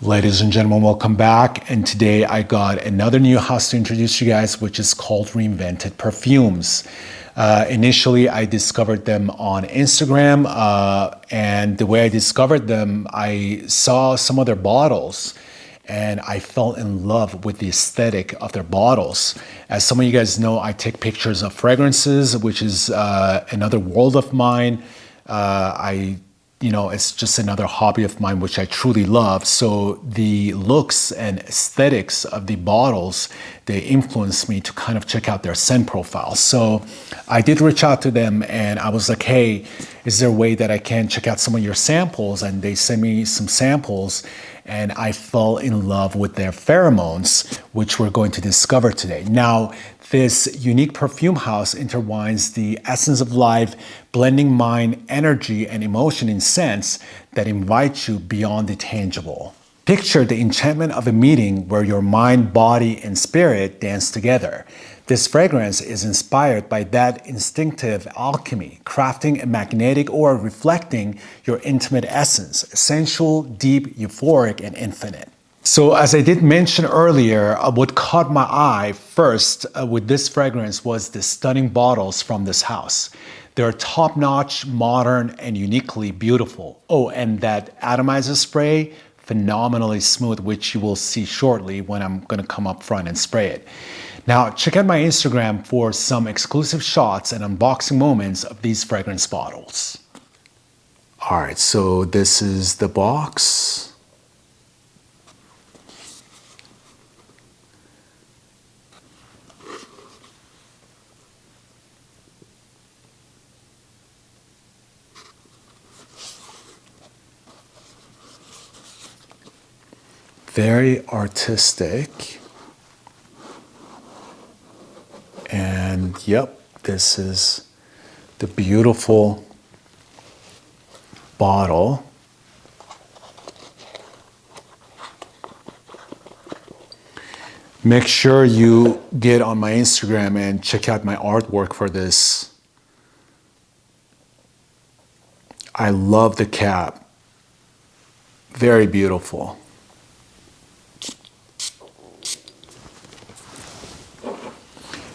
Ladies and gentlemen, welcome back. And today I got another new house to introduce you guys, which is called Reinvented Perfumes. Initially, I discovered them on Instagram, and the way I discovered them, I saw some of their bottles and I fell in love with the aesthetic of their bottles. As some of you guys know, I take pictures of fragrances, which is another world of mine. It's just another hobby of mine, which I truly love. So the looks and aesthetics of the bottles, they influenced me to kind of check out their scent profile. So I did reach out to them and I was like, hey, is there a way that I can check out some of your samples? And they sent me some samples and I fell in love with their pheromones, which we're going to discover today. Now, this unique perfume house intertwines the essence of life, blending mind, energy, and emotion in scents that invite you beyond the tangible. Picture the enchantment of a meeting where your mind, body, and spirit dance together. This fragrance is inspired by that instinctive alchemy, crafting a magnetic aura reflecting your intimate essence, sensual, deep, euphoric, and infinite. So as I did mention earlier, what caught my eye first with this fragrance was the stunning bottles from this house. They're top-notch, modern, and uniquely beautiful. Oh, and that atomizer spray, phenomenally smooth, which you will see shortly when I'm gonna come up front and spray it. Now, check out my Instagram for some exclusive shots and unboxing moments of these fragrance bottles. All right, so this is the box. Very artistic. And yep, this is the beautiful bottle. Make sure you get on my Instagram and check out my artwork for this. I love the cap. Very beautiful.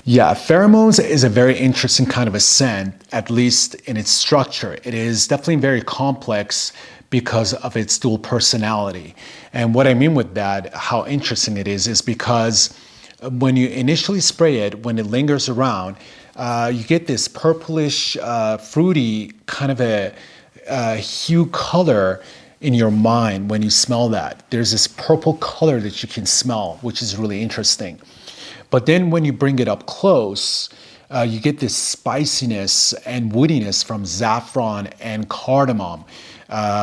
Yeah, pheromones is a very interesting kind of a scent, at least in its structure. It is definitely very complex because of its dual personality. And what I mean with that, how interesting it is because when you initially spray it, when it lingers around, you get this purplish, fruity kind of a hue color in your mind when you smell that. There's this purple color that you can smell, which is really interesting. But then when you bring it up close, you get this spiciness and woodiness from saffron and cardamom,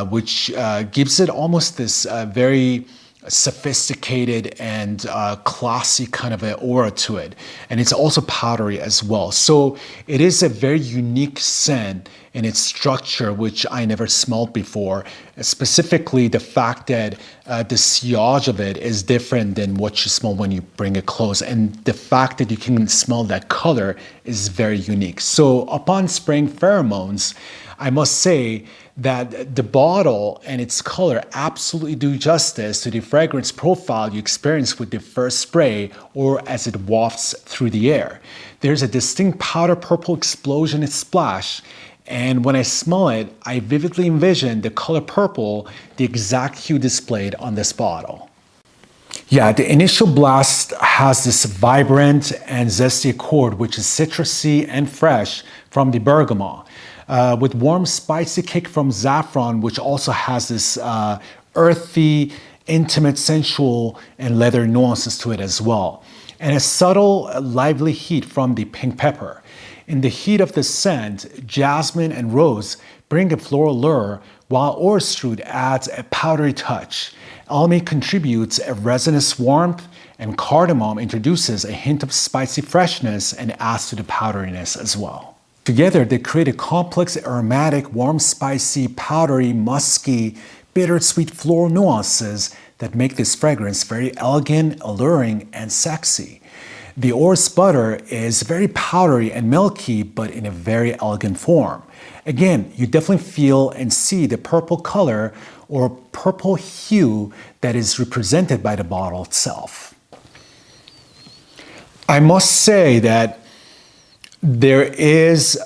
which gives it almost this very sophisticated and classy kind of an aura to it. And it's also powdery as well. So it is a very unique scent in its structure, which I never smelled before. Specifically, the fact that the sillage of it is different than what you smell when you bring it close. And the fact that you can smell that color is very unique. So upon spraying pheromones, I must say that the bottle and its color absolutely do justice to the fragrance profile you experience with the first spray or as it wafts through the air. There's a distinct powder purple explosion and splash, and when I smell it, I vividly envision the color purple, the exact hue displayed on this bottle. Yeah, the initial blast has this vibrant and zesty accord, which is citrusy and fresh from the bergamot. With warm spicy kick from saffron, which also has this earthy, intimate, sensual, and leather nuances to it as well. And a subtle, lively heat from the pink pepper. In the heat of the scent, jasmine and rose bring a floral lure, while orris-root adds a powdery touch. Almond contributes a resinous warmth, and cardamom introduces a hint of spicy freshness and adds to the powderiness as well. Together, they create a complex, aromatic, warm, spicy, powdery, musky, bittersweet floral nuances that make this fragrance very elegant, alluring, and sexy. The orris butter is very powdery and milky, but in a very elegant form. Again, you definitely feel and see the purple color or purple hue that is represented by the bottle itself. I must say that there is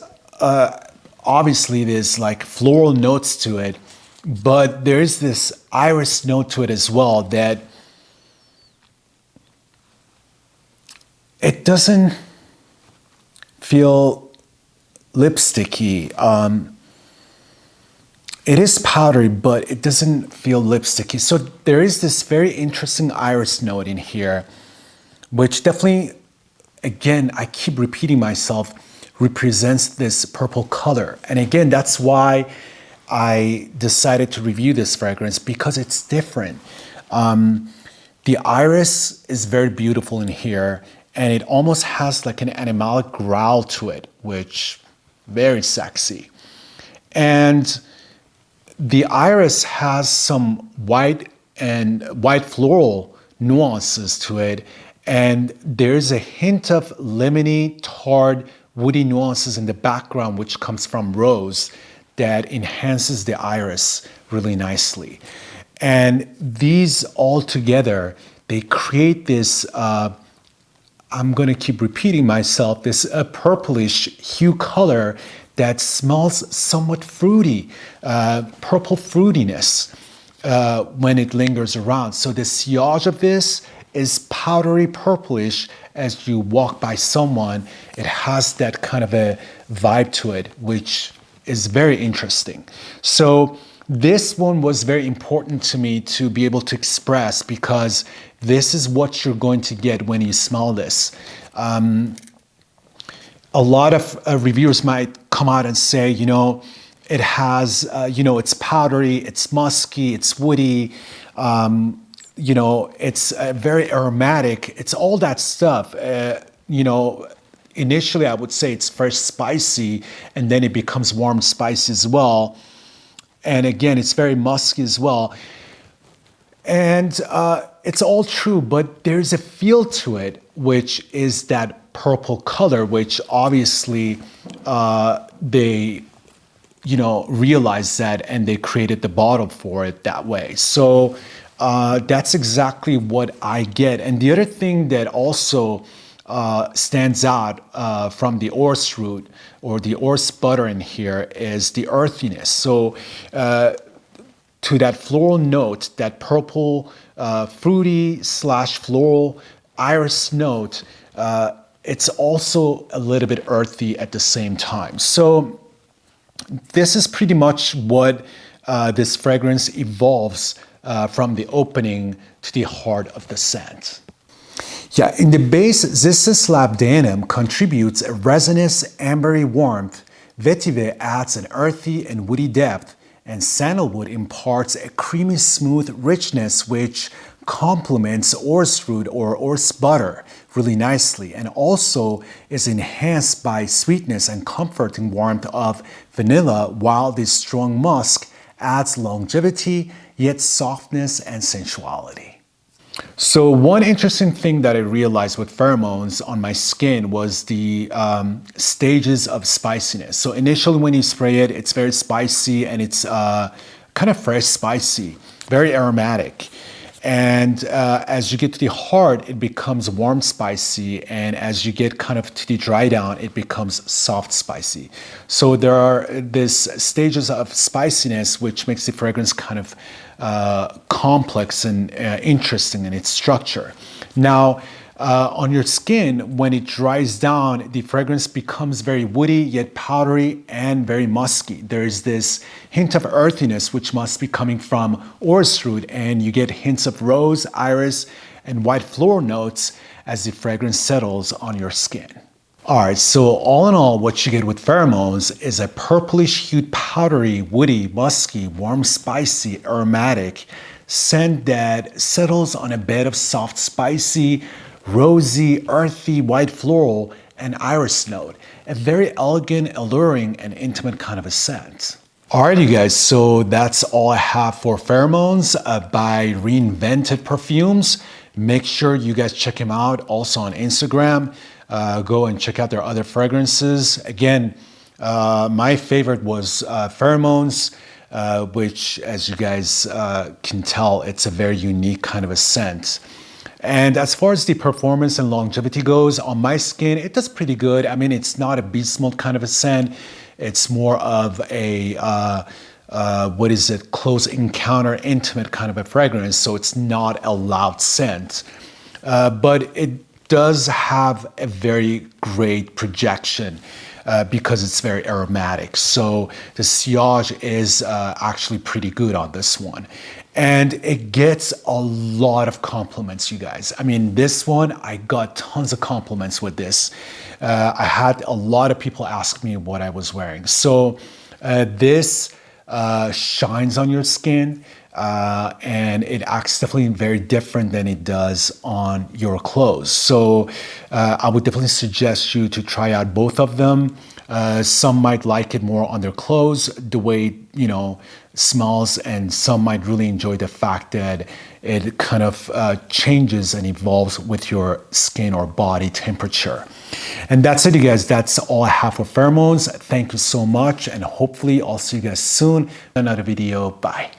obviously there's like floral notes to it, but there is this iris note to it as well that it doesn't feel lipsticky. It is powdery, but it doesn't feel lipsticky. So there is this very interesting iris note in here, which definitely, again, I keep repeating myself, represents this purple color. And again, that's why I decided to review this fragrance, because it's different. The iris is very beautiful in here, and it almost has like an animalic growl to it, which very sexy. And the iris has some white floral nuances to it, and there's a hint of lemony, tart, woody nuances in the background, which comes from rose, that enhances the iris really nicely. And these all together, they create this, I'm gonna keep repeating myself, this purplish hue color that smells somewhat fruity, purple fruitiness when it lingers around. So the sillage of this is powdery purplish. As you walk by someone, it has that kind of a vibe to it, which is very interesting. So this one was very important to me to be able to express, because this is what you're going to get when you smell this. A lot of reviewers might come out and say, it has, it's powdery, it's musky, it's woody, it's very aromatic. It's all that stuff. Initially I would say it's first spicy, and then it becomes warm spicy as well. And again, it's very musky as well. And it's all true, but there's a feel to it, which is that purple color, which obviously they realized that, and they created the bottle for it that way. So that's exactly what I get. And the other thing that also stands out from the orris root or the orris butter in here is the earthiness. So to that floral note, that purple fruity / floral iris note, it's also a little bit earthy at the same time. So this is pretty much what this fragrance evolves from the opening to the heart of the scent. Yeah, in the base, Zissus labdanum contributes a resinous, ambery warmth, vetiver adds an earthy and woody depth, and sandalwood imparts a creamy, smooth richness which complements orris root or orris butter really nicely, and also is enhanced by sweetness and comforting warmth of vanilla, while the strong musk adds longevity, yet softness and sensuality. So one interesting thing that I realized with pheromones on my skin was the stages of spiciness. So initially when you spray it, it's very spicy, and it's kind of fresh spicy, very aromatic. And as you get to the heart, it becomes warm spicy, and as you get kind of to the dry down, it becomes soft spicy. So there are these stages of spiciness, which makes the fragrance kind of complex and interesting in its structure. Now, on your skin, when it dries down, the fragrance becomes very woody, yet powdery and very musky. There is this hint of earthiness, which must be coming from orris root, and you get hints of rose, iris, and white floral notes as the fragrance settles on your skin. All right, so all in all, what you get with pheromones is a purplish hued, powdery, woody, musky, warm, spicy, aromatic scent that settles on a bed of soft, spicy, rosy, earthy, white floral, and iris note. A very elegant, alluring, and intimate kind of a scent. All right, you guys, so that's all I have for Pheromones by Reinvented Perfumes. Make sure you guys check him out also on Instagram. Go and check out their other fragrances. Again, my favorite was Pheromones. which, as you guys can tell, it's a very unique kind of a scent. And as far as the performance and longevity goes, on my skin, it does pretty good. I mean, it's not a beast mode kind of a scent. It's more of a, close encounter, intimate kind of a fragrance. So it's not a loud scent. But it does have a very great projection because it's very aromatic. So the sillage is actually pretty good on this one. And it gets a lot of compliments, you guys. I mean, this one, I got tons of compliments with this. I had a lot of people ask me what I was wearing. So this shines on your skin. And it acts definitely very different than it does on your clothes. So I would definitely suggest you to try out both of them. Some might like it more on their clothes, the way, smells, and some might really enjoy the fact that it kind of changes and evolves with your skin or body temperature. And that's it, you guys. That's all I have for pheromones. Thank you so much, and hopefully I'll see you guys soon in another video. Bye.